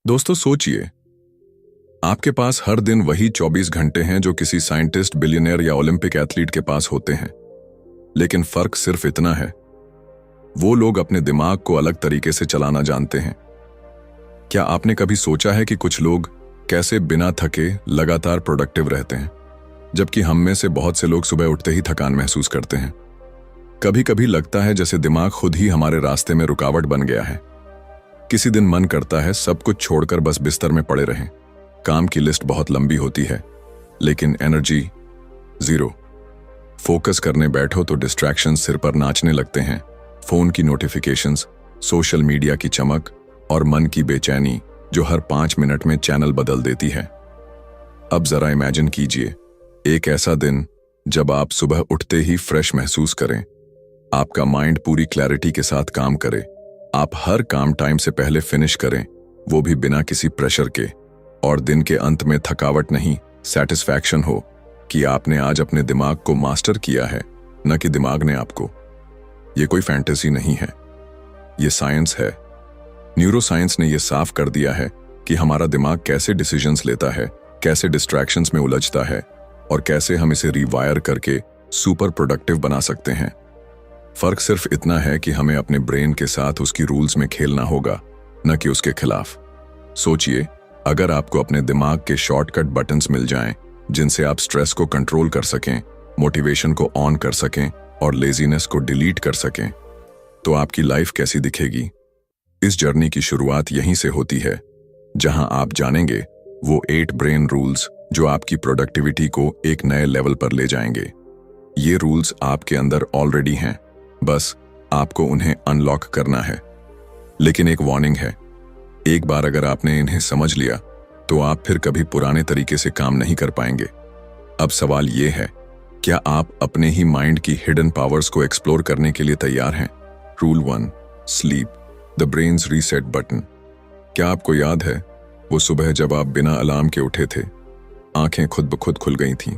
दोस्तों सोचिए, आपके पास हर दिन वही 24 घंटे हैं जो किसी साइंटिस्ट, बिलियनियर या ओलंपिक एथलीट के पास होते हैं। लेकिन फर्क सिर्फ इतना है, वो लोग अपने दिमाग को अलग तरीके से चलाना जानते हैं। क्या आपने कभी सोचा है कि कुछ लोग कैसे बिना थके लगातार प्रोडक्टिव रहते हैं, जबकि हम में से बहुत से लोग सुबह उठते ही थकान महसूस करते हैं। कभी कभी लगता है जैसे दिमाग खुद ही हमारे रास्ते में रुकावट बन गया है। किसी दिन मन करता है सब कुछ छोड़कर बस बिस्तर में पड़े रहें। काम की लिस्ट बहुत लंबी होती है, लेकिन एनर्जी जीरो। फोकस करने बैठो तो डिस्ट्रैक्शंस सिर पर नाचने लगते हैं। फोन की नोटिफिकेशंस, सोशल मीडिया की चमक और मन की बेचैनी जो हर 5 मिनट में चैनल बदल देती है। अब जरा इमेजिन कीजिए, एक ऐसा दिन जब आप सुबह उठते ही फ्रेश महसूस करें, आपका माइंड पूरी क्लैरिटी के साथ काम करे, आप हर काम टाइम से पहले फिनिश करें, वो भी बिना किसी प्रेशर के, और दिन के अंत में थकावट नहीं, सेटिस्फैक्शन हो कि आपने आज अपने दिमाग को मास्टर किया है, न कि दिमाग ने आपको। ये कोई फैंटेसी नहीं है, ये साइंस है। न्यूरोसाइंस ने यह साफ कर दिया है कि हमारा दिमाग कैसे डिसीजंस लेता है, कैसे डिस्ट्रैक्शंस में उलझता है और कैसे हम इसे रिवायर करके सुपर प्रोडक्टिव बना सकते हैं। फर्क सिर्फ इतना है कि हमें अपने ब्रेन के साथ उसकी रूल्स में खेलना होगा, न कि उसके खिलाफ। सोचिए, अगर आपको अपने दिमाग के शॉर्टकट बटन्स मिल जाएं, जिनसे आप स्ट्रेस को कंट्रोल कर सकें, मोटिवेशन को ऑन कर सकें और लेजीनेस को डिलीट कर सकें, तो आपकी लाइफ कैसी दिखेगी। इस जर्नी की शुरुआत यहीं से होती है, जहां आप जानेंगे वो 8 ब्रेन रूल्स जो आपकी प्रोडक्टिविटी को एक नए लेवल पर ले जाएंगे। ये रूल्स आपके अंदर ऑलरेडी हैं, बस आपको उन्हें अनलॉक करना है। लेकिन एक वार्निंग है, एक बार अगर आपने इन्हें समझ लिया तो आप फिर कभी पुराने तरीके से काम नहीं कर पाएंगे। अब सवाल ये है, क्या आप अपने ही माइंड की हिडन पावर्स को एक्सप्लोर करने के लिए तैयार हैं? Rule 1, sleep, the brains reset button. क्या आपको याद है वो सुबह जब आप बिना अलार्म के उठे थे, आंखें खुद ब खुद खुल गई थीं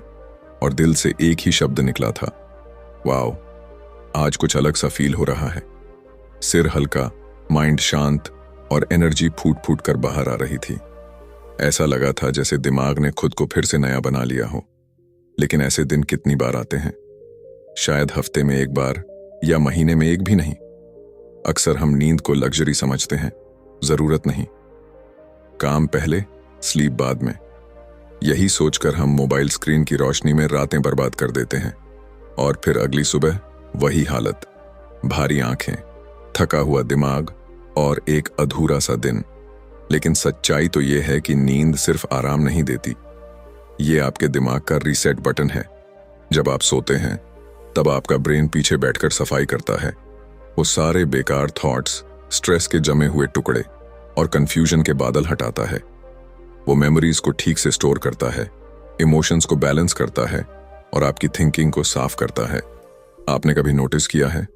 और दिल से एक ही शब्द निकला था, वाओ, आज कुछ अलग सा फील हो रहा है। सिर हल्का, माइंड शांत और एनर्जी फूट फूट कर बाहर आ रही थी। ऐसा लगा था जैसे दिमाग ने खुद को फिर से नया बना लिया हो। लेकिन ऐसे दिन कितनी बार आते हैं? शायद हफ्ते में एक बार या महीने में एक भी नहीं। अक्सर हम नींद को लग्जरी समझते हैं, जरूरत नहीं। काम पहले, स्लीप बाद में। यही सोचकर हम मोबाइल स्क्रीन की रोशनी में रातें बर्बाद कर देते हैं और फिर अगली सुबह वही हालत, भारी आंखें, थका हुआ दिमाग और एक अधूरा सा दिन। लेकिन सच्चाई तो यह है कि नींद सिर्फ आराम नहीं देती, ये आपके दिमाग का रीसेट बटन है। जब आप सोते हैं तब आपका ब्रेन पीछे बैठकर सफाई करता है। वो सारे बेकार थॉट्स, स्ट्रेस के जमे हुए टुकड़े और कंफ्यूजन के बादल हटाता है। वो मेमोरीज को ठीक से स्टोर करता है, इमोशंस को बैलेंस करता है और आपकी थिंकिंग को साफ करता है। आपने कभी नोटिस किया है,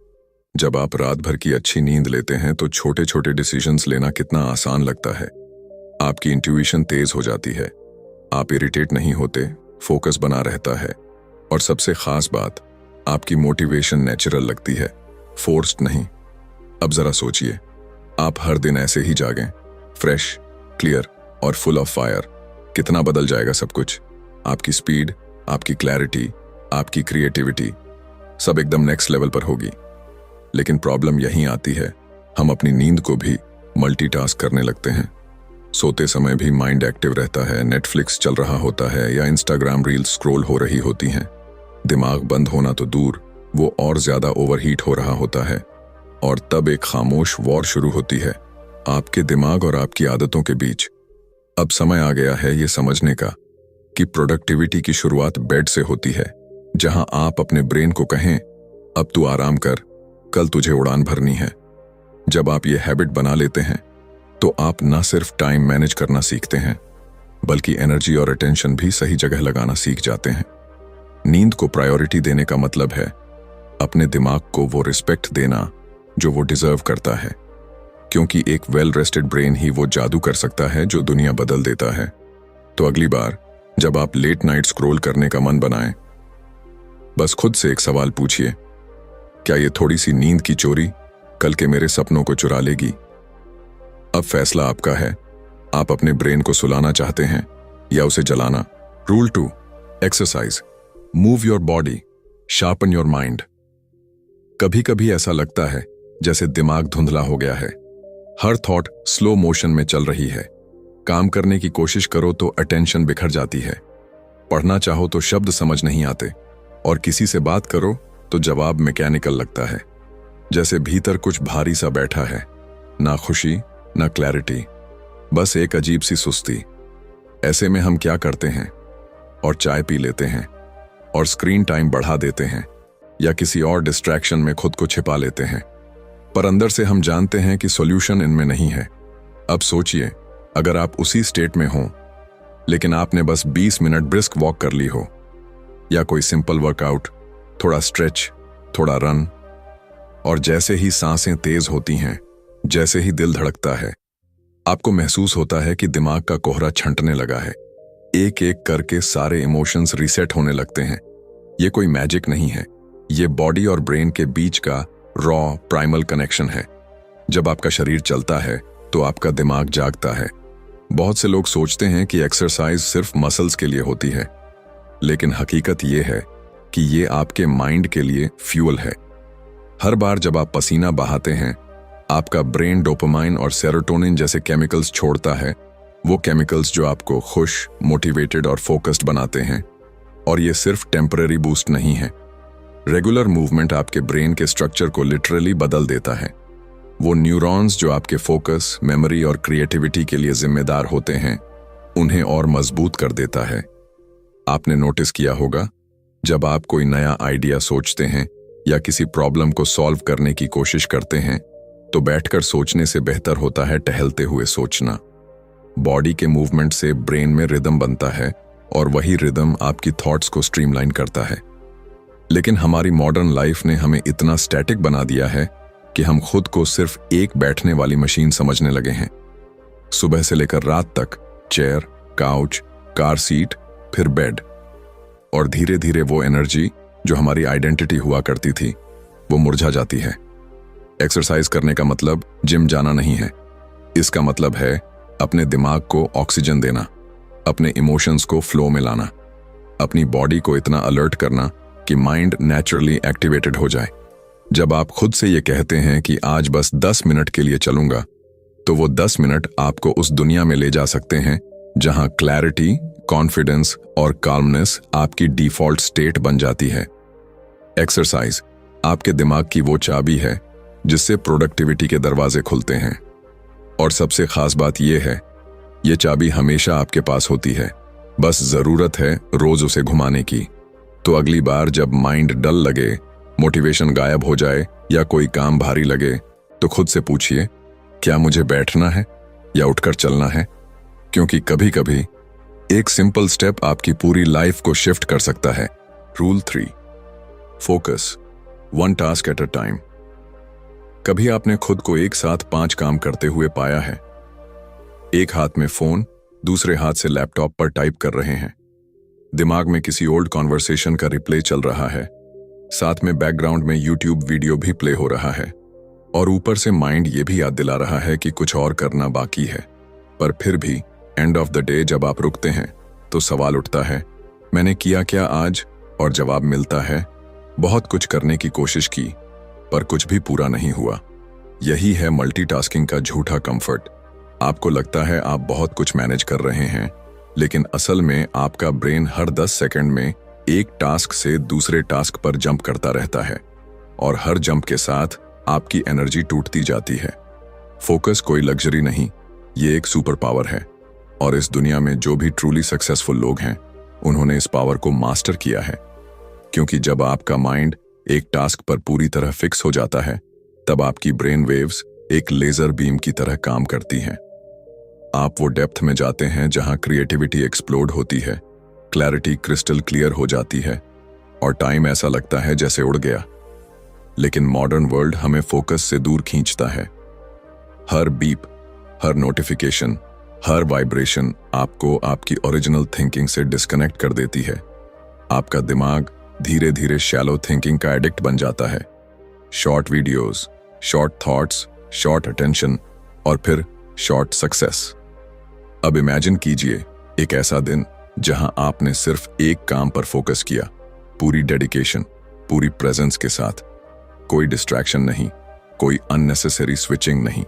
जब आप रात भर की अच्छी नींद लेते हैं तो छोटे छोटे डिसीजंस लेना कितना आसान लगता है। आपकी इंट्यूशन तेज हो जाती है, आप इरिटेट नहीं होते, फोकस बना रहता है और सबसे खास बात, आपकी मोटिवेशन नेचुरल लगती है, फोर्स्ड नहीं। अब जरा सोचिए, आप हर दिन ऐसे ही जागें, फ्रेश, क्लियर और फुल ऑफ फायर, कितना बदल जाएगा सब कुछ। आपकी स्पीड, आपकी क्लैरिटी, आपकी क्रिएटिविटी सब एकदम नेक्स्ट लेवल पर होगी। लेकिन प्रॉब्लम यहीं आती है, हम अपनी नींद को भी मल्टीटास्क करने लगते हैं। सोते समय भी माइंड एक्टिव रहता है, नेटफ्लिक्स चल रहा होता है या इंस्टाग्राम रील्स स्क्रॉल हो रही होती हैं। दिमाग बंद होना तो दूर, वो और ज्यादा ओवरहीट हो रहा होता है और तब एक खामोश वॉर शुरू होती है आपके दिमाग और आपकी आदतों के बीच। अब समय आ गया है ये समझने का कि प्रोडक्टिविटी की शुरुआत बेड से होती है, जहां आप अपने ब्रेन को कहें, अब तू आराम कर, कल तुझे उड़ान भरनी है। जब आप ये हैबिट बना लेते हैं तो आप न सिर्फ टाइम मैनेज करना सीखते हैं, बल्कि एनर्जी और अटेंशन भी सही जगह लगाना सीख जाते हैं। नींद को प्रायोरिटी देने का मतलब है अपने दिमाग को वो रिस्पेक्ट देना जो वो डिजर्व करता है, क्योंकि एक वेल रेस्टेड ब्रेन ही वो जादू कर सकता है जो दुनिया बदल देता है। तो अगली बार जब आप लेट नाइट स्क्रॉल करने का मन बनाएं, बस खुद से एक सवाल पूछिए, क्या ये थोड़ी सी नींद की चोरी कल के मेरे सपनों को चुरा लेगी? अब फैसला आपका है, आप अपने ब्रेन को सुलाना चाहते हैं या उसे जलाना? Rule 2, exercise. Move your body, sharpen your mind. कभी कभी ऐसा लगता है जैसे दिमाग धुंधला हो गया है। हर थॉट स्लो मोशन में चल रही है। काम करने की कोशिश करो तो अटेंशन बिखर जाती है। पढ़ना चाहो तो शब्द समझ नहीं आते, और किसी से बात करो तो जवाब मैकेनिकल लगता है, जैसे भीतर कुछ भारी सा बैठा है। ना खुशी, ना क्लैरिटी, बस एक अजीब सी सुस्ती। ऐसे में हम क्या करते हैं? और चाय पी लेते हैं, और स्क्रीन टाइम बढ़ा देते हैं, या किसी और डिस्ट्रैक्शन में खुद को छिपा लेते हैं। पर अंदर से हम जानते हैं कि सॉल्यूशन इनमें नहीं है। अब सोचिए, अगर आप उसी स्टेट में हों, लेकिन आपने बस 20 मिनट ब्रिस्क वॉक कर ली हो, या कोई सिंपल वर्कआउट, थोड़ा स्ट्रेच, थोड़ा रन, और जैसे ही सांसें तेज होती हैं, जैसे ही दिल धड़कता है, आपको महसूस होता है कि दिमाग का कोहरा छंटने लगा है। एक एक करके सारे इमोशंस रीसेट होने लगते हैं। ये कोई मैजिक नहीं है, ये बॉडी और ब्रेन के बीच का रॉ प्राइमल कनेक्शन है। जब आपका शरीर चलता है तो आपका दिमाग जागता है। बहुत से लोग सोचते हैं कि एक्सरसाइज सिर्फ मसल्स के लिए होती है, लेकिन हकीकत ये है कि ये आपके माइंड के लिए फ्यूल है। हर बार जब आप पसीना बहाते हैं, आपका ब्रेन डोपामाइन और सेरोटोनिन जैसे केमिकल्स छोड़ता है। वो केमिकल्स जो आपको खुश, मोटिवेटेड और फोकस्ड बनाते हैं। और ये सिर्फ टेम्पररी बूस्ट नहीं है। रेगुलर मूवमेंट आपके ब्रेन के स्ट्रक्चर को लिटरली बदल देता है। वो न्यूरॉन्स जो आपके फोकस, मेमोरी और क्रिएटिविटी के लिए जिम्मेदार होते हैं, उन्हें और मजबूत कर देता है। आपने नोटिस किया होगा, जब आप कोई नया आइडिया सोचते हैं या किसी प्रॉब्लम को सॉल्व करने की कोशिश करते हैं, तो बैठकर सोचने से बेहतर होता है टहलते हुए सोचना। बॉडी के मूवमेंट से ब्रेन में रिदम बनता है, और वही रिदम आपकी थॉट्स को स्ट्रीमलाइन करता है। लेकिन हमारी मॉडर्न लाइफ ने हमें इतना स्टैटिक बना दिया है कि हम खुद को सिर्फ एक बैठने वाली मशीन समझने लगे हैं। सुबह से लेकर रात तक चेयर, काउच, कार सीट, फिर बेड, और धीरे धीरे वो एनर्जी जो हमारी आइडेंटिटी हुआ करती थी, वो मुरझा जाती है। एक्सरसाइज करने का मतलब जिम जाना नहीं है। इसका मतलब है अपने दिमाग को ऑक्सीजन देना, अपने इमोशंस को फ्लो में लाना, अपनी बॉडी को इतना अलर्ट करना कि माइंड नेचुरली एक्टिवेटेड हो जाए। जब आप खुद से ये कहते हैं कि आज बस 10 मिनट के लिए चलूंगा, तो वो 10 मिनट आपको उस दुनिया में ले जा सकते हैं जहां क्लैरिटी, कॉन्फिडेंस और काल्मनेस आपकी डिफॉल्ट स्टेट बन जाती है। एक्सरसाइज आपके दिमाग की वो चाबी है जिससे प्रोडक्टिविटी के दरवाजे खुलते हैं। और सबसे खास बात यह है, ये चाबी हमेशा आपके पास होती है, बस जरूरत है रोज उसे घुमाने की। तो अगली बार जब माइंड डल लगे, मोटिवेशन गायब हो जाए या कोई काम भारी लगे, तो खुद से पूछिए, क्या मुझे बैठना है या उठकर चलना है? क्योंकि कभी कभी एक सिंपल स्टेप आपकी पूरी लाइफ को शिफ्ट कर सकता है। Rule 3, focus, 1 task at a time. कभी आपने खुद को एक साथ 5 काम करते हुए पाया है? एक हाथ में फोन, दूसरे हाथ से लैपटॉप पर टाइप कर रहे हैं, दिमाग में किसी ओल्ड कॉन्वर्सेशन का रिप्ले चल रहा है, साथ में बैकग्राउंड में यूट्यूब वीडियो भी प्ले हो रहा है, और ऊपर से माइंड ये भी याद दिला रहा है कि कुछ और करना बाकी है। पर फिर भी एंड ऑफ द डे जब आप रुकते हैं तो सवाल उठता है, मैंने किया क्या आज? और जवाब मिलता है, बहुत कुछ करने की कोशिश की पर कुछ भी पूरा नहीं हुआ। यही है मल्टीटास्किंग का झूठा कंफर्ट। आपको लगता है आप बहुत कुछ मैनेज कर रहे हैं, लेकिन असल में आपका ब्रेन हर 10 सेकंड में एक टास्क से दूसरे टास्क पर जंप करता रहता है, और हर जंप के साथ आपकी एनर्जी टूटती जाती है। फोकस कोई लग्जरी नहीं, ये एक सुपर पावर है, और इस दुनिया में जो भी ट्रूली सक्सेसफुल लोग हैं, उन्होंने इस पावर को मास्टर किया है। क्योंकि जब आपका माइंड एक टास्क पर पूरी तरह फिक्स हो जाता है, तब आपकी ब्रेन वेव्स एक लेजर बीम की तरह काम करती हैं। आप वो डेप्थ में जाते हैं जहां क्रिएटिविटी एक्सप्लोड होती है, क्लैरिटी क्रिस्टल क्लियर हो जाती है, और टाइम ऐसा लगता है जैसे उड़ गया। लेकिन मॉडर्न वर्ल्ड हमें फोकस से दूर खींचता है। हर बीप, हर नोटिफिकेशन, हर वाइब्रेशन आपको आपकी ओरिजिनल थिंकिंग से डिस्कनेक्ट कर देती है। आपका दिमाग धीरे धीरे शैलो थिंकिंग का एडिक्ट बन जाता है। Short videos, short thoughts, short attention, और फिर शॉर्ट सक्सेस। अब इमेजिन कीजिए एक ऐसा दिन जहां आपने सिर्फ एक काम पर फोकस किया, पूरी डेडिकेशन, पूरी प्रेजेंस के साथ। कोई डिस्ट्रैक्शन नहीं, कोई अननेसेसरी स्विचिंग नहीं,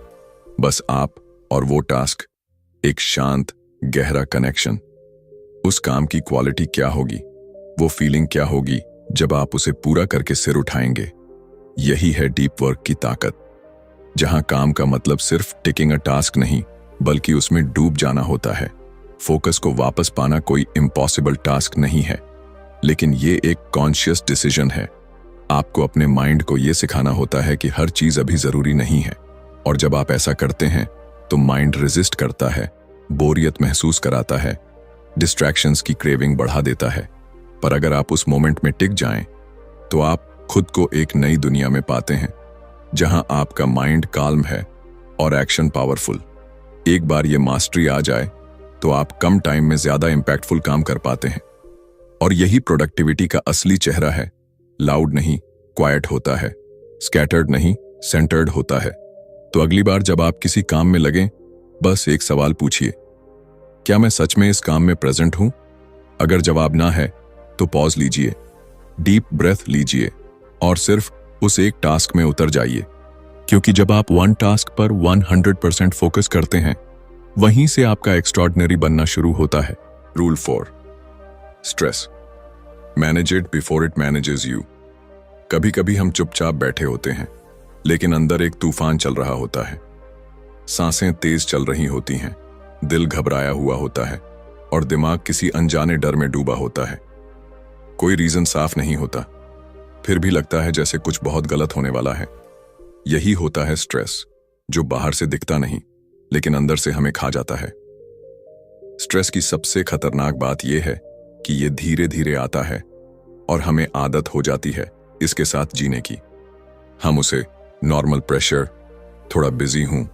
बस आप और वो टास्क, एक शांत गहरा कनेक्शन। उस काम की क्वालिटी क्या होगी, वो फीलिंग क्या होगी जब आप उसे पूरा करके सिर उठाएंगे। यही है डीप वर्क की ताकत, जहां काम का मतलब सिर्फ टिकिंग अ टास्क नहीं, बल्कि उसमें डूब जाना होता है। फोकस को वापस पाना कोई इम्पॉसिबल टास्क नहीं है, लेकिन ये एक कॉन्शियस डिसीजन है। आपको अपने माइंड को ये सिखाना होता है कि हर चीज अभी जरूरी नहीं है, और जब आप ऐसा करते हैं तो माइंड रेजिस्ट करता है, बोरियत महसूस कराता है, डिस्ट्रैक्शंस की क्रेविंग बढ़ा देता है। पर अगर आप उस मोमेंट में टिक जाएं, तो आप खुद को एक नई दुनिया में पाते हैं, जहां आपका माइंड काल्म है और एक्शन पावरफुल। एक बार ये मास्टरी आ जाए तो आप कम टाइम में ज्यादा इंपैक्टफुल काम कर पाते हैं। और यही प्रोडक्टिविटी का असली चेहरा है। लाउड नहीं, क्वाइट होता है, स्कैटर्ड नहीं, सेंटर्ड होता है। तो अगली बार जब आप किसी काम में लगें, बस एक सवाल पूछिए, क्या मैं सच में इस काम में प्रेजेंट हूं? अगर जवाब ना है तो पॉज लीजिए, डीप ब्रेथ लीजिए और सिर्फ उस एक टास्क में उतर जाइए। क्योंकि जब आप वन टास्क पर 100% फोकस करते हैं, वहीं से आपका एक्स्ट्रॉर्डिनरी बनना शुरू होता है। Rule 4, stress manage it before it manages you. कभी कभी हम चुपचाप बैठे होते हैं, लेकिन अंदर एक तूफान चल रहा होता है। सांसें तेज चल रही होती हैं, दिल घबराया हुआ होता है और दिमाग किसी अनजाने डर में डूबा होता है। कोई रीजन साफ नहीं होता, फिर भी लगता है जैसे कुछ बहुत गलत होने वाला है। यही होता है स्ट्रेस, जो बाहर से दिखता नहीं, लेकिन अंदर से हमें खा जाता है। स्ट्रेस की सबसे खतरनाक बात यह है कि यह धीरे धीरे आता है और हमें आदत हो जाती है इसके साथ जीने की। हम उसे नॉर्मल प्रेशर, थोड़ा बिजी हूं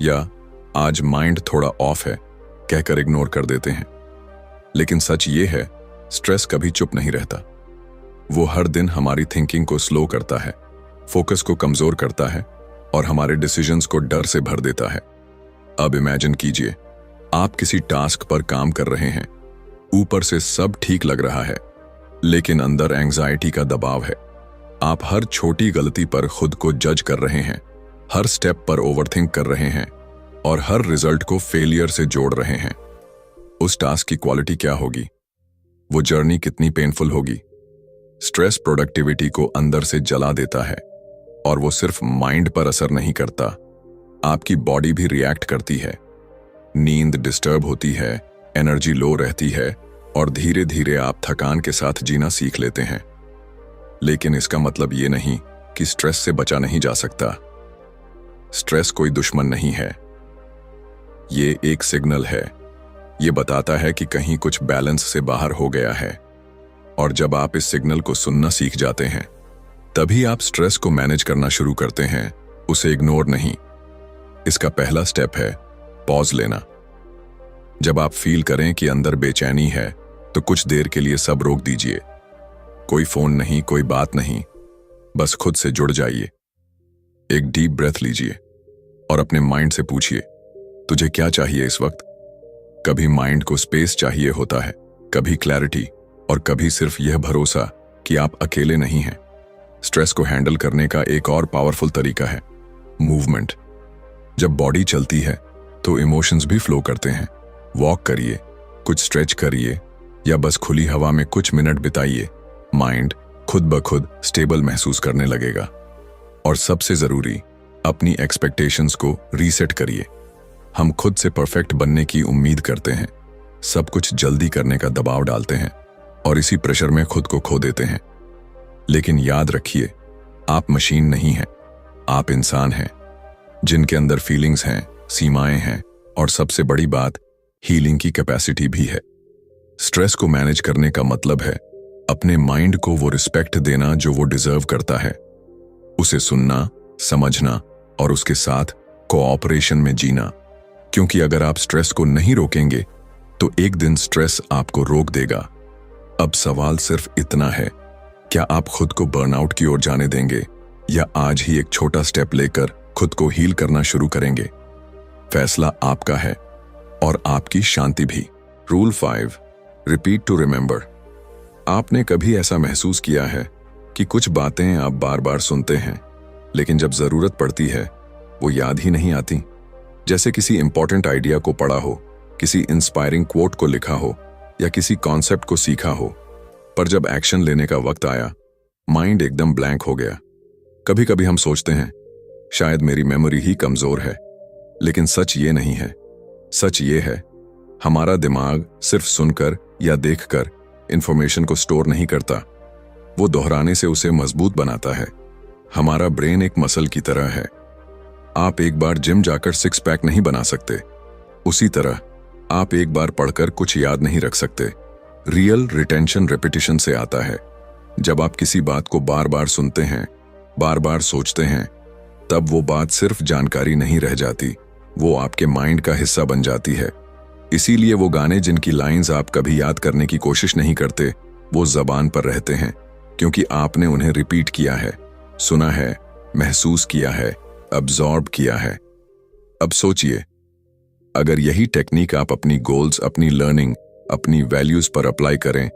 या आज माइंड थोड़ा ऑफ है कहकर इग्नोर कर देते हैं। लेकिन सच ये है, स्ट्रेस कभी चुप नहीं रहता। वो हर दिन हमारी थिंकिंग को स्लो करता है, फोकस को कमजोर करता है और हमारे डिसीजंस को डर से भर देता है। अब इमेजिन कीजिए, आप किसी टास्क पर काम कर रहे हैं, ऊपर से सब ठीक लग रहा है, लेकिन अंदर एंजाइटी का दबाव है। आप हर छोटी गलती पर खुद को जज कर रहे हैं, हर स्टेप पर ओवरथिंक कर रहे हैं और हर रिजल्ट को फेलियर से जोड़ रहे हैं। उस टास्क की क्वालिटी क्या होगी? वो जर्नी कितनी पेनफुल होगी? स्ट्रेस प्रोडक्टिविटी को अंदर से जला देता है, और वो सिर्फ माइंड पर असर नहीं करता, आपकी बॉडी भी रिएक्ट करती है। नींद डिस्टर्ब होती है, एनर्जी लो रहती है और धीरे धीरे आप थकान के साथ जीना सीख लेते हैं। लेकिन इसका मतलब ये नहीं कि स्ट्रेस से बचा नहीं जा सकता। स्ट्रेस कोई दुश्मन नहीं है, ये एक सिग्नल है। ये बताता है कि कहीं कुछ बैलेंस से बाहर हो गया है, और जब आप इस सिग्नल को सुनना सीख जाते हैं, तभी आप स्ट्रेस को मैनेज करना शुरू करते हैं, उसे इग्नोर नहीं। इसका पहला स्टेप है पॉज लेना। जब आप फील करें कि अंदर बेचैनी है, तो कुछ देर के लिए सब रोक दीजिए। कोई फोन नहीं, कोई बात नहीं, बस खुद से जुड़ जाइए। एक डीप ब्रेथ लीजिए और अपने माइंड से पूछिए, तुझे क्या चाहिए इस वक्त? कभी माइंड को स्पेस चाहिए होता है, कभी क्लैरिटी, और कभी सिर्फ यह भरोसा कि आप अकेले नहीं हैं। स्ट्रेस को हैंडल करने का एक और पावरफुल तरीका है मूवमेंट। जब बॉडी चलती है तो इमोशंस भी फ्लो करते हैं। वॉक करिए, कुछ स्ट्रेच करिए या बस खुली हवा में कुछ मिनट बिताइए। माइंड खुद ब खुद स्टेबल महसूस करने लगेगा। और सबसे जरूरी, अपनी एक्सपेक्टेशंस को रीसेट करिए। हम खुद से परफेक्ट बनने की उम्मीद करते हैं, सब कुछ जल्दी करने का दबाव डालते हैं और इसी प्रेशर में खुद को खो देते हैं। लेकिन याद रखिए, आप मशीन नहीं हैं, आप इंसान हैं, जिनके अंदर फीलिंग्स हैं, सीमाएं हैं और सबसे बड़ी बात, हीलिंग की कैपेसिटी भी है। स्ट्रेस को मैनेज करने का मतलब है अपने माइंड को वो रिस्पेक्ट देना जो वो डिजर्व करता है, उसे सुनना, समझना और उसके साथ कोऑपरेशन में जीना। क्योंकि अगर आप स्ट्रेस को नहीं रोकेंगे तो एक दिन स्ट्रेस आपको रोक देगा। अब सवाल सिर्फ इतना है, क्या आप खुद को बर्नआउट की ओर जाने देंगे या आज ही एक छोटा स्टेप लेकर खुद को हील करना शुरू करेंगे? फैसला आपका है और आपकी शांति भी। Rule 5, repeat to remember. आपने कभी ऐसा महसूस किया है कि कुछ बातें आप बार बार सुनते हैं, लेकिन जब जरूरत पड़ती है वो याद ही नहीं आती? जैसे किसी इंपॉर्टेंट आइडिया को पढ़ा हो, किसी इंस्पायरिंग कोट को लिखा हो या किसी कॉन्सेप्ट को सीखा हो, पर जब एक्शन लेने का वक्त आया माइंड एकदम ब्लैंक हो गया। कभी कभी हम सोचते हैं शायद मेरी मेमोरी ही कमजोर है, लेकिन सच ये नहीं है। सच ये है, हमारा दिमाग सिर्फ सुनकर या देखकर इंफॉर्मेशन को स्टोर नहीं करता, वो दोहराने से उसे मजबूत बनाता है। हमारा ब्रेन एक मसल की तरह है। आप एक बार जिम जाकर 6 पैक नहीं बना सकते, उसी तरह आप एक बार पढ़कर कुछ याद नहीं रख सकते। रियल रिटेंशन रेपिटेशन से आता है। जब आप किसी बात को बार बार सुनते हैं, बार बार सोचते हैं, तब वो बात सिर्फ जानकारी नहीं रह जाती, वो आपके माइंड का हिस्सा बन जाती है। इसीलिए वो गाने जिनकी लाइंस आप कभी याद करने की कोशिश नहीं करते, वो जबान पर रहते हैं, क्योंकि आपने उन्हें रिपीट किया है, सुना है, महसूस किया है, अब्सॉर्ब किया है। अब सोचिए, अगर यही टेक्निक आप अपनी गोल्स, अपनी लर्निंग, अपनी वैल्यूज पर अप्लाई करें,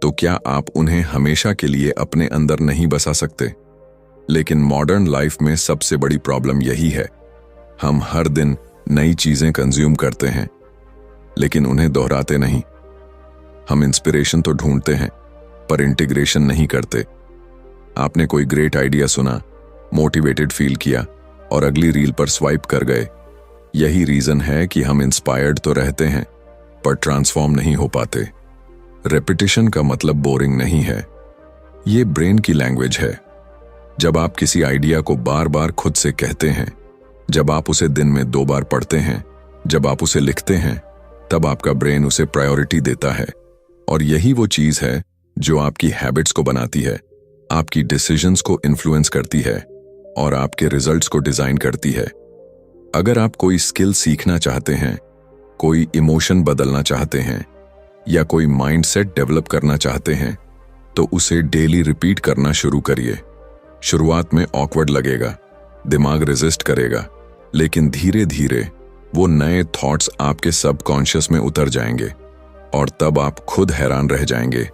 तो क्या आप उन्हें हमेशा के लिए अपने अंदर नहीं बसा सकते? लेकिन मॉडर्न लाइफ में सबसे बड़ी प्रॉब्लम यही है, हम हर दिन नई चीजें कंज्यूम करते हैं, लेकिन उन्हें दोहराते नहीं। हम इंस्पिरेशन तो ढूंढते हैं, पर इंटीग्रेशन नहीं करते। आपने कोई ग्रेट आइडिया सुना, मोटिवेटेड फील किया और अगली रील पर स्वाइप कर गए। यही रीजन है कि हम इंस्पायर्ड तो रहते हैं, पर ट्रांसफॉर्म नहीं हो पाते। रेपिटेशन का मतलब बोरिंग नहीं है, ये ब्रेन की लैंग्वेज है। जब आप किसी आइडिया को बार बार खुद से कहते हैं, जब आप उसे दिन में 2 बार पढ़ते हैं, जब आप उसे लिखते हैं, तब आपका ब्रेन उसे प्रायोरिटी देता है। और यही वो चीज है जो आपकी हैबिट्स को बनाती है, आपकी डिसीजंस को इन्फ्लुएंस करती है और आपके रिजल्ट्स को डिजाइन करती है। अगर आप कोई स्किल सीखना चाहते हैं, कोई इमोशन बदलना चाहते हैं या कोई माइंडसेट डेवलप करना चाहते हैं, तो उसे डेली रिपीट करना शुरू करिए। शुरुआत में ऑकवर्ड लगेगा, दिमाग रेजिस्ट करेगा, लेकिन धीरे धीरे वो नए थॉट्स आपके सबकॉन्शियस में उतर जाएंगे और तब आप खुद हैरान रह जाएंगे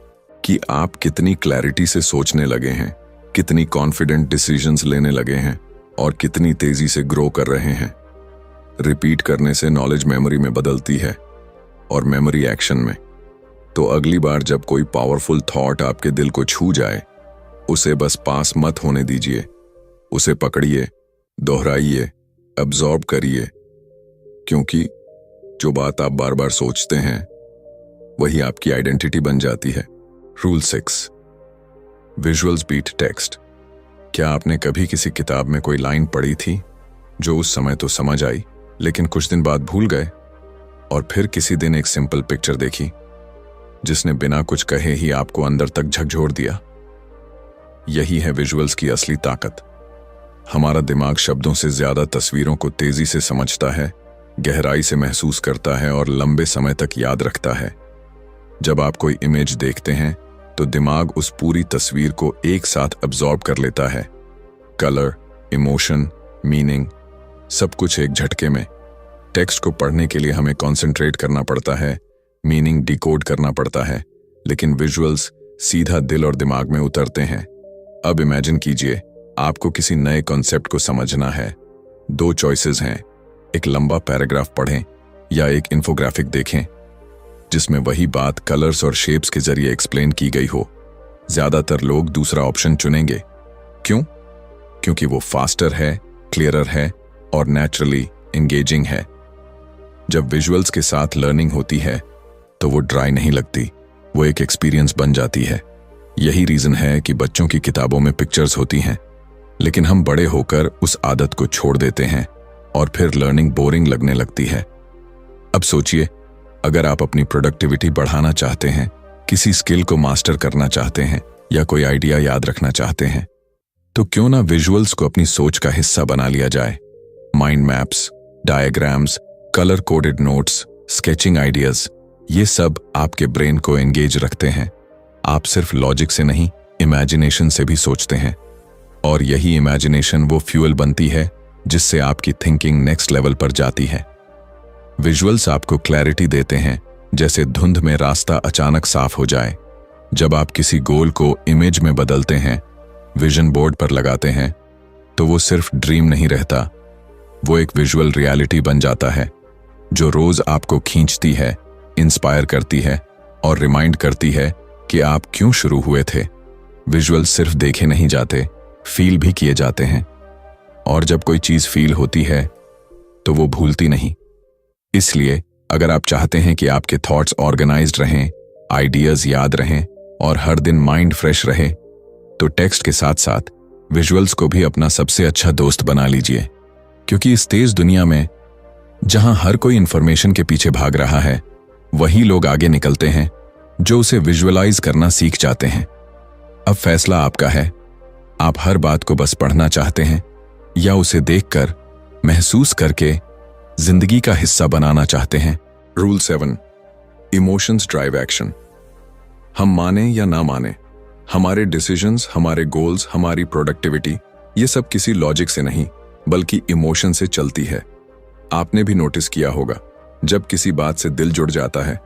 कि आप कितनी क्लैरिटी से सोचने लगे हैं, कितनी कॉन्फिडेंट डिसीजंस लेने लगे हैं और कितनी तेजी से ग्रो कर रहे हैं। रिपीट करने से नॉलेज मेमोरी में बदलती है और मेमोरी एक्शन में। तो अगली बार जब कोई पावरफुल थॉट आपके दिल को छू जाए, उसे बस पास मत होने दीजिए, उसे पकड़िए, दोहराइए, अब्सॉर्ब करिए, क्योंकि जो बात आप बार बार सोचते हैं वही आपकी आइडेंटिटी बन जाती है। Rule 6, visuals beat text. क्या आपने कभी किसी किताब में कोई लाइन पढ़ी थी जो उस समय तो समझ आई, लेकिन कुछ दिन बाद भूल गए, और फिर किसी दिन एक सिंपल पिक्चर देखी जिसने बिना कुछ कहे ही आपको अंदर तक झकझोर दिया? यही है विजुअल्स की असली ताकत। हमारा दिमाग शब्दों से ज्यादा तस्वीरों को तेजी से समझता है, गहराई से महसूस करता है और लंबे समय तक याद रखता है। जब आप कोई इमेज देखते हैं तो दिमाग उस पूरी तस्वीर को एक साथ अब्सॉर्ब कर लेता है। कलर, इमोशन, मीनिंग, सब कुछ एक झटके में। टेक्स्ट को पढ़ने के लिए हमें कंसंट्रेट करना पड़ता है, मीनिंग डिकोड करना पड़ता है, लेकिन विजुअल्स सीधा दिल और दिमाग में उतरते हैं। अब इमेजिन कीजिए, आपको किसी नए कॉन्सेप्ट को समझना है। 2 चॉइसेस हैं, एक लंबा पैराग्राफ पढ़ें या एक इन्फोग्राफिक देखें जिसमें वही बात कलर्स और शेप्स के जरिए एक्सप्लेन की गई हो। ज्यादातर लोग दूसरा ऑप्शन चुनेंगे। क्यों? क्योंकि वो फास्टर है, क्लियरर है और नेचुरली एंगेजिंग है। जब विजुअल्स के साथ लर्निंग होती है तो वो ड्राई नहीं लगती, वो एक एक्सपीरियंस बन जाती है। यही रीजन है कि बच्चों की किताबों में पिक्चर्स होती हैं, लेकिन हम बड़े होकर उस आदत को छोड़ देते हैं और फिर लर्निंग बोरिंग लगने लगती है। अब सोचिए, अगर आप अपनी प्रोडक्टिविटी बढ़ाना चाहते हैं, किसी स्किल को मास्टर करना चाहते हैं या कोई आइडिया याद रखना चाहते हैं, तो क्यों ना विजुअल्स को अपनी सोच का हिस्सा बना लिया जाए। Mind maps, diagrams, colour coded notes, sketching ideas, ये सब आपके ब्रेन को एंगेज रखते हैं। आप सिर्फ लॉजिक से नहीं, इमेजिनेशन से भी सोचते हैं, और यही इमेजिनेशन वो फ्यूल बनती है जिससे आपकी थिंकिंग नेक्स्ट लेवल पर जाती है। विजुअल्स आपको क्लैरिटी देते हैं, जैसे धुंध में रास्ता अचानक साफ हो जाए। जब आप किसी गोल को इमेज में बदलते हैं, विजन बोर्ड पर लगाते हैं, तो वो सिर्फ ड्रीम नहीं रहता, वो एक विजुअल रियलिटी बन जाता है जो रोज आपको खींचती है, इंस्पायर करती है और रिमाइंड करती है कि आप क्यों शुरू हुए थे। विजुअल सिर्फ देखे नहीं जाते, फील भी किए जाते हैं, और जब कोई चीज फील होती है तो वो भूलती नहीं। इसलिए अगर आप चाहते हैं कि आपके थॉट्स ऑर्गेनाइज्ड रहें, आइडियाज याद रहें और हर दिन माइंड फ्रेश रहे, तो टेक्स्ट के साथ साथ विजुअल्स को भी अपना सबसे अच्छा दोस्त बना लीजिए। क्योंकि इस तेज दुनिया में जहां हर कोई इंफॉर्मेशन के पीछे भाग रहा है, वही लोग आगे निकलते हैं जो उसे विजुअलाइज करना सीख जाते हैं। अब फैसला आपका है, आप हर बात को बस पढ़ना चाहते हैं या उसे देखकर, महसूस करके जिंदगी का हिस्सा बनाना चाहते हैं। Rule 7, emotions drive action. हम माने या ना माने, हमारे डिसीजंस, हमारे गोल्स, हमारी प्रोडक्टिविटी, ये सब किसी लॉजिक से नहीं बल्कि इमोशन से चलती है। आपने भी नोटिस किया होगा, जब किसी बात से दिल जुड़ जाता है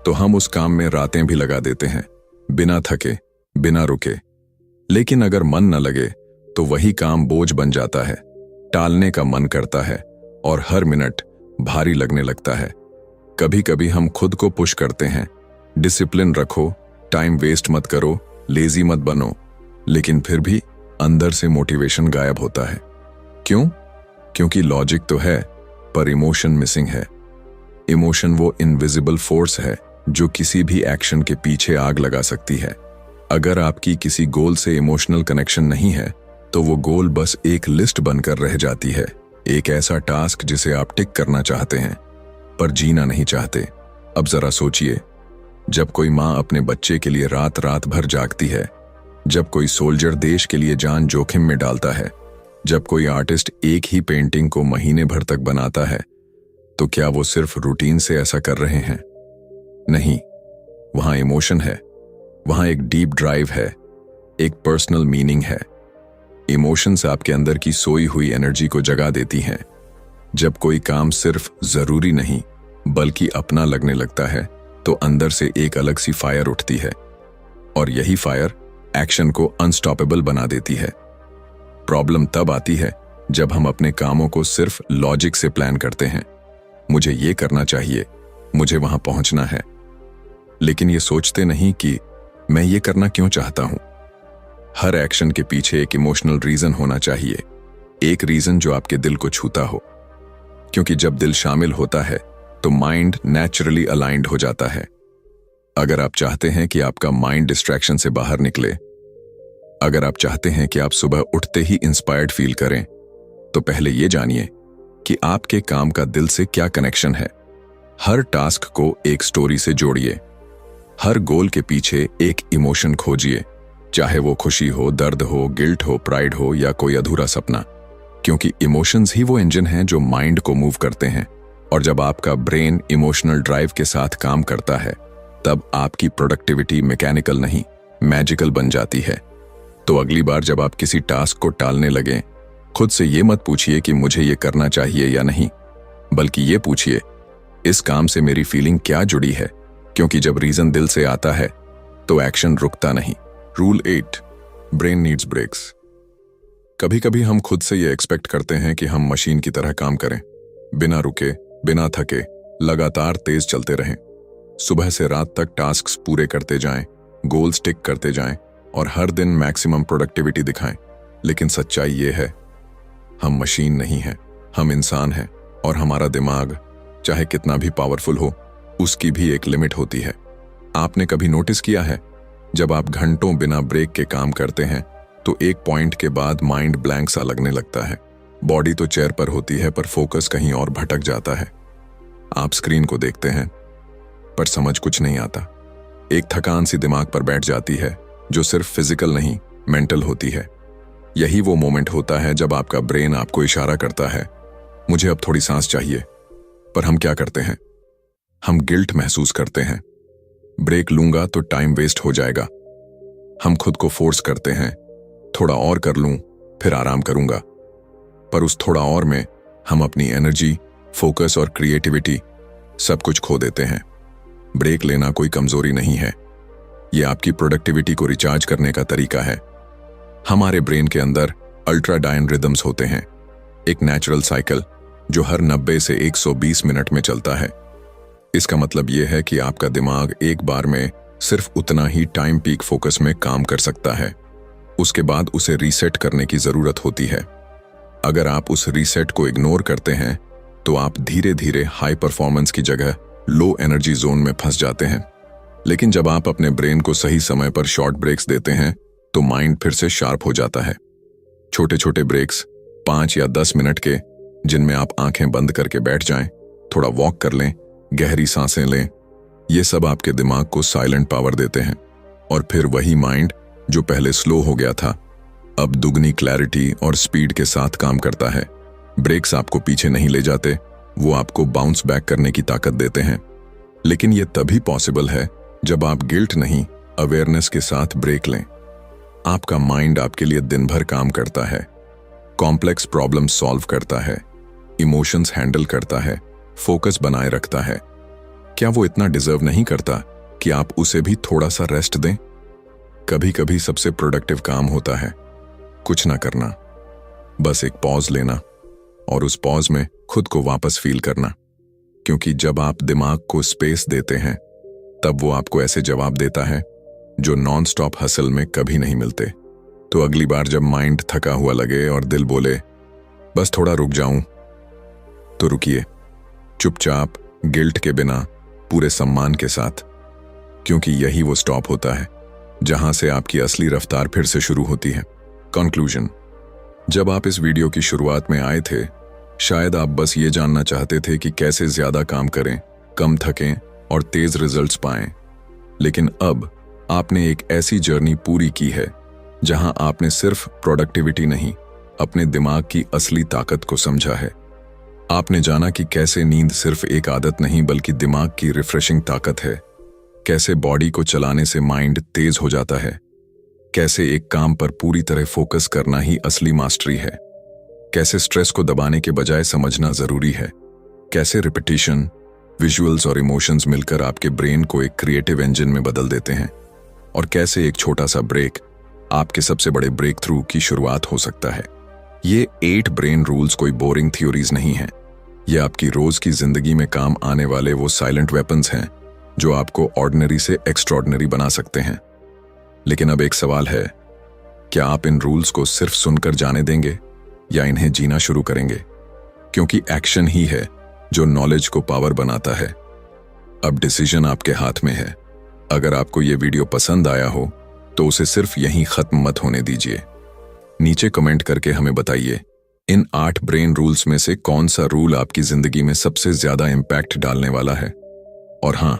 तो हम उस काम में रातें भी लगा देते हैं, बिना थके, बिना रुके। लेकिन अगर मन न लगे तो वही काम बोझ बन जाता है, टालने का मन करता है और हर मिनट भारी लगने लगता है। कभी कभी हम खुद को पुश करते हैं, डिसिप्लिन रखो, टाइम वेस्ट मत करो, लेजी मत बनो, लेकिन फिर भी अंदर से मोटिवेशन गायब होता है। क्यों? क्योंकि लॉजिक तो है पर इमोशन मिसिंग है। इमोशन वो इनविजिबल फोर्स है जो किसी भी एक्शन के पीछे आग लगा सकती है। अगर आपकी किसी गोल से इमोशनल कनेक्शन नहीं है तो वो गोल बस एक लिस्ट बनकर रह जाती है, एक ऐसा टास्क जिसे आप टिक करना चाहते हैं पर जीना नहीं चाहते। अब जरा सोचिए, जब कोई माँ अपने बच्चे के लिए रात रात भर जागती है, जब कोई सोल्जर देश के लिए जान जोखिम में डालता है, जब कोई आर्टिस्ट एक ही पेंटिंग को महीने भर तक बनाता है, तो क्या वो सिर्फ रूटीन से ऐसा कर रहे हैं? नहीं, वहां इमोशन है, वहां एक डीप ड्राइव है, एक पर्सनल मीनिंग है। इमोशंस आपके अंदर की सोई हुई एनर्जी को जगा देती हैं। जब कोई काम सिर्फ जरूरी नहीं बल्कि अपना लगने लगता है तो अंदर से एक अलग सी फायर उठती है, और यही फायर एक्शन को अनस्टॉपेबल बना देती है। प्रॉब्लम तब आती है जब हम अपने कामों को सिर्फ लॉजिक से प्लान करते हैं, मुझे ये करना चाहिए, मुझे वहां पहुंचना है, लेकिन ये सोचते नहीं कि मैं ये करना क्यों चाहता हूं। हर एक्शन के पीछे एक इमोशनल रीजन होना चाहिए, एक रीजन जो आपके दिल को छूता हो, क्योंकि जब दिल शामिल होता है तो माइंड नेचुरली अलाइंड हो जाता है। अगर आप चाहते हैं कि आपका माइंड डिस्ट्रैक्शन से बाहर निकले, अगर आप चाहते हैं कि आप सुबह उठते ही इंस्पायर्ड फील करें, तो पहले ये जानिए कि आपके काम का दिल से क्या कनेक्शन है। हर टास्क को एक स्टोरी से जोड़िए, हर गोल के पीछे एक इमोशन खोजिए, चाहे वो खुशी हो, दर्द हो, गिल्ट हो, प्राइड हो या कोई अधूरा सपना, क्योंकि इमोशंस ही वो इंजन हैं जो माइंड को मूव करते हैं। और जब आपका ब्रेन इमोशनल ड्राइव के साथ काम करता है, तब आपकी प्रोडक्टिविटी मैकेनिकल नहीं, मैजिकल बन जाती है। तो अगली बार जब आप किसी टास्क को टालने लगें, खुद से ये मत पूछिए कि मुझे ये करना चाहिए या नहीं, बल्कि ये पूछिए, इस काम से मेरी फीलिंग क्या जुड़ी है, क्योंकि जब रीजन दिल से आता है तो एक्शन रुकता नहीं। Rule 8, brain needs breaks. कभी कभी हम खुद से ये एक्सपेक्ट करते हैं कि हम मशीन की तरह काम करें, बिना रुके, बिना थके, लगातार तेज चलते रहें, सुबह से रात तक टास्क्स पूरे करते जाएं, गोल्स टिक करते जाएं और हर दिन मैक्सिमम प्रोडक्टिविटी दिखाएं। लेकिन सच्चाई ये है, हम मशीन नहीं हैं, हम इंसान हैं, और हमारा दिमाग चाहे कितना भी पावरफुल हो, उसकी भी एक लिमिट होती है। आपने कभी नोटिस किया है, जब आप घंटों बिना ब्रेक के काम करते हैं तो एक पॉइंट के बाद माइंड ब्लैंक सा लगने लगता है। बॉडी तो चेयर पर होती है पर फोकस कहीं और भटक जाता है। आप स्क्रीन को देखते हैं पर समझ कुछ नहीं आता। एक थकान सी दिमाग पर बैठ जाती है जो सिर्फ फिजिकल नहीं, मेंटल होती है। यही वो मोमेंट होता है जब आपका ब्रेन आपको इशारा करता है, मुझे अब थोड़ी सांस चाहिए। पर हम क्या करते हैं? हम गिल्ट महसूस करते हैं, ब्रेक लूंगा तो टाइम वेस्ट हो जाएगा। हम खुद को फोर्स करते हैं, थोड़ा और कर लूं फिर आराम करूंगा। पर उस थोड़ा और में हम अपनी एनर्जी, फोकस और क्रिएटिविटी सब कुछ खो देते हैं। ब्रेक लेना कोई कमजोरी नहीं है, ये आपकी प्रोडक्टिविटी को रिचार्ज करने का तरीका है। हमारे ब्रेन के अंदर अल्ट्राडायन रिदम्स होते हैं, एक नेचुरल साइकिल जो हर 90 से 120 मिनट में चलता है। इसका मतलब यह है कि आपका दिमाग एक बार में सिर्फ उतना ही टाइम पीक फोकस में काम कर सकता है, उसके बाद उसे रीसेट करने की जरूरत होती है। अगर आप उस रीसेट को इग्नोर करते हैं तो आप धीरे धीरे हाई परफॉर्मेंस की जगह लो एनर्जी जोन में फंस जाते हैं। लेकिन जब आप अपने ब्रेन को सही समय पर शॉर्ट ब्रेक्स देते हैं तो माइंड फिर से शार्प हो जाता है। छोटे छोटे ब्रेक्स 5 या 10 मिनट के, जिनमें आप आंखें बंद करके बैठ जाएं, थोड़ा वॉक कर लें, गहरी सांसें लें, ये सब आपके दिमाग को साइलेंट पावर देते हैं। और फिर वही माइंड जो पहले स्लो हो गया था अब दुगनी क्लैरिटी और स्पीड के साथ काम करता है। ब्रेक्स आपको पीछे नहीं ले जाते, वो आपको बाउंस बैक करने की ताकत देते हैं। लेकिन ये तभी पॉसिबल है जब आप गिल्ट नहीं, अवेयरनेस के साथ ब्रेक लें। आपका माइंड आपके लिए दिन भर काम करता है, कॉम्प्लेक्स प्रॉब्लम सॉल्व करता है, इमोशंस हैंडल करता है, फोकस बनाए रखता है। क्या वो इतना डिजर्व नहीं करता कि आप उसे भी थोड़ा सा रेस्ट दें? कभी कभी सबसे प्रोडक्टिव काम होता है कुछ ना करना, बस एक पॉज लेना और उस पॉज में खुद को वापस फील करना। क्योंकि जब आप दिमाग को स्पेस देते हैं तब वो आपको ऐसे जवाब देता है जो नॉन स्टॉप हसल में कभी नहीं मिलते। तो अगली बार जब माइंड थका हुआ लगे और दिल बोले बस थोड़ा रुक जाऊं, तो रुकिए, चुपचाप, गिल्ट के बिना, पूरे सम्मान के साथ। क्योंकि यही वो स्टॉप होता है जहां से आपकी असली रफ्तार फिर से शुरू होती है। कंक्लूजन, जब आप इस वीडियो की शुरुआत में आए थे शायद आप बस ये जानना चाहते थे कि कैसे ज्यादा काम करें, कम थकें और तेज रिजल्ट्स पाएं। लेकिन अब आपने एक ऐसी जर्नी पूरी की है जहां आपने सिर्फ प्रोडक्टिविटी नहीं, अपने दिमाग की असली ताकत को समझा है। आपने जाना कि कैसे नींद सिर्फ एक आदत नहीं बल्कि दिमाग की रिफ्रेशिंग ताकत है, कैसे बॉडी को चलाने से माइंड तेज हो जाता है, कैसे एक काम पर पूरी तरह फोकस करना ही असली मास्टरी है, कैसे स्ट्रेस को दबाने के बजाय समझना जरूरी है, कैसे रिपीटिशन, विजुअल्स और इमोशंस मिलकर आपके ब्रेन को एक क्रिएटिव इंजन में बदल देते हैं, और कैसे एक छोटा सा ब्रेक आपके सबसे बड़े ब्रेक थ्रू की शुरुआत हो सकता है। ये 8 ब्रेन रूल्स कोई बोरिंग थ्योरीज नहीं है, ये आपकी रोज की जिंदगी में काम आने वाले वो साइलेंट वेपन्स हैं जो आपको ऑर्डिनरी से एक्स्ट्रॉर्डिनरी बना सकते हैं। लेकिन अब एक सवाल है, क्या आप इन रूल्स को सिर्फ सुनकर जाने देंगे या इन्हें जीना शुरू करेंगे? क्योंकि एक्शन ही है जो नॉलेज को पावर बनाता है। अब डिसीजन आपके हाथ में है। अगर आपको ये वीडियो पसंद आया हो तो उसे सिर्फ यहीं खत्म मत होने दीजिए। नीचे कमेंट करके हमें बताइए इन 8 ब्रेन रूल्स में से कौन सा रूल आपकी जिंदगी में सबसे ज्यादा इंपैक्ट डालने वाला है। और हाँ,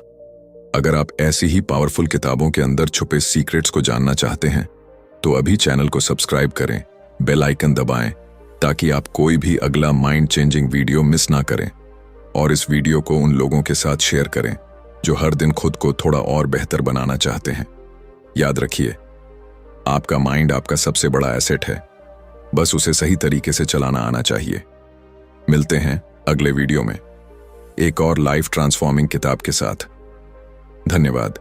अगर आप ऐसी ही पावरफुल किताबों के अंदर छुपे सीक्रेट्स को जानना चाहते हैं तो अभी चैनल को सब्सक्राइब करें, बेल आइकन दबाएं ताकि आप कोई भी अगला माइंड चेंजिंग वीडियो मिस ना करें। और इस वीडियो को उन लोगों के साथ शेयर करें जो हर दिन खुद को थोड़ा और बेहतर बनाना चाहते हैं। याद रखिए, आपका माइंड आपका सबसे बड़ा एसेट है, बस उसे सही तरीके से चलाना आना चाहिए। मिलते हैं अगले वीडियो में एक और लाइफ ट्रांसफॉर्मिंग किताब के साथ। धन्यवाद।